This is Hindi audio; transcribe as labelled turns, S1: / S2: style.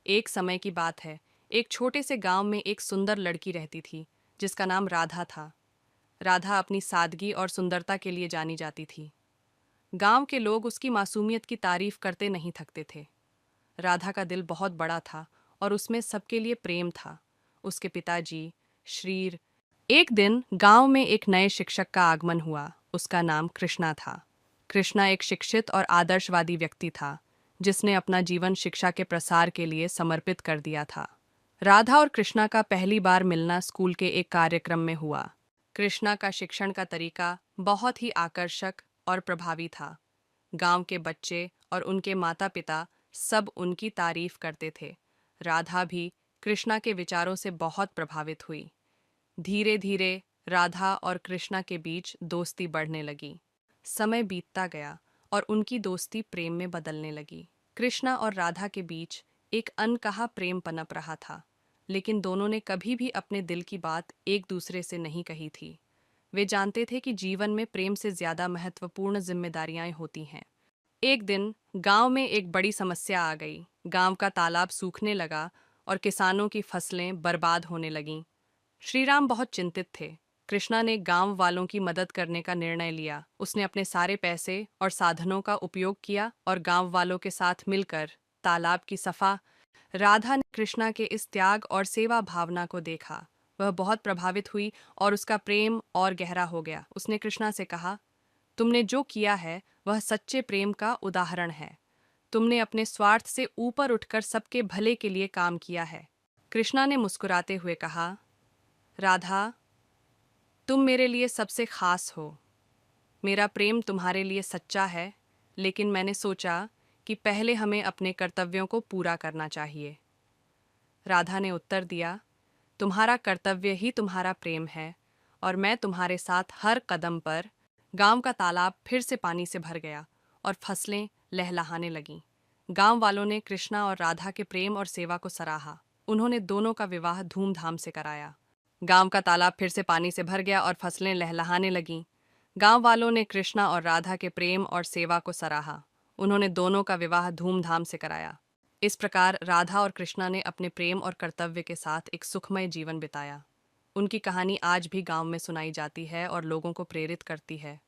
S1: एक समय की बात है। एक छोटे से गांव में एक सुंदर लड़की रहती थी जिसका नाम राधा था। राधा अपनी सादगी और सुंदरता के लिए जानी जाती थी। गांव के लोग उसकी मासूमियत की तारीफ करते नहीं थकते थे। राधा का दिल बहुत बड़ा था और उसमें सबके लिए प्रेम था। उसके पिताजी श्रीर। एक दिन गांव में एक नए शिक्षक का आगमन हुआ। उसका नाम कृष्णा था। कृष्णा एक शिक्षित और आदर्शवादी व्यक्ति था जिसने अपना जीवन शिक्षा के प्रसार के लिए समर्पित कर दिया था। राधा और कृष्णा का पहली बार मिलना स्कूल के एक कार्यक्रम में हुआ। कृष्णा का शिक्षण का तरीका बहुत ही आकर्षक और प्रभावी था। गांव के बच्चे और उनके माता-पिता सब उनकी तारीफ करते थे। राधा भी कृष्णा के विचारों से बहुत प्रभावित हुई। धीरे धीरे राधा और कृष्णा के बीच दोस्ती बढ़ने लगी। समय बीतता गया और उनकी दोस्ती प्रेम में बदलने लगी। कृष्णा और राधा के बीच एक अनकहा प्रेम पनप रहा था, लेकिन दोनों ने कभी भी अपने दिल की बात एक दूसरे से नहीं कही थी। वे जानते थे कि जीवन में प्रेम से ज्यादा महत्वपूर्ण जिम्मेदारियां होती हैं। एक दिन गांव में एक बड़ी समस्या आ गई। गांव का तालाब सूखने लगा और किसानों की फसलें बर्बाद होने लगीं। श्रीराम बहुत चिंतित थे। कृष्णा ने गांव वालों की मदद करने का निर्णय लिया। उसने अपने सारे पैसे और साधनों का उपयोग किया और गांव वालों के साथ मिलकर तालाब की सफा। राधा ने कृष्णा के इस त्याग और सेवा भावना को देखा। वह बहुत प्रभावित हुई और उसका प्रेम और गहरा हो गया। उसने कृष्णा से कहा, तुमने जो किया है वह सच्चे प्रेम का उदाहरण है। तुमने अपने स्वार्थ से ऊपर उठकर सबके भले के लिए काम किया है। कृष्णा ने मुस्कुराते हुए कहा, राधा, तुम मेरे लिए सबसे खास हो। मेरा प्रेम तुम्हारे लिए सच्चा है, लेकिन मैंने सोचा कि पहले हमें अपने कर्तव्यों को पूरा करना चाहिए। राधा ने उत्तर दिया, तुम्हारा कर्तव्य ही तुम्हारा प्रेम है और मैं तुम्हारे साथ हर कदम पर। गांव का तालाब फिर से पानी से भर गया और फसलें लहलहाने लगीं। गांव वालों ने कृष्णा और राधा के प्रेम और सेवा को सराहा। उन्होंने दोनों का विवाह धूमधाम से कराया। गांव का तालाब फिर से पानी से भर गया और फसलें लहलहाने लगीं। गांव वालों ने कृष्णा और राधा के प्रेम और सेवा को सराहा। उन्होंने दोनों का विवाह धूमधाम से कराया। इस प्रकार राधा और कृष्णा ने अपने प्रेम और कर्तव्य के साथ एक सुखमय जीवन बिताया। उनकी कहानी आज भी गांव में सुनाई जाती है और लोगों को प्रेरित करती है।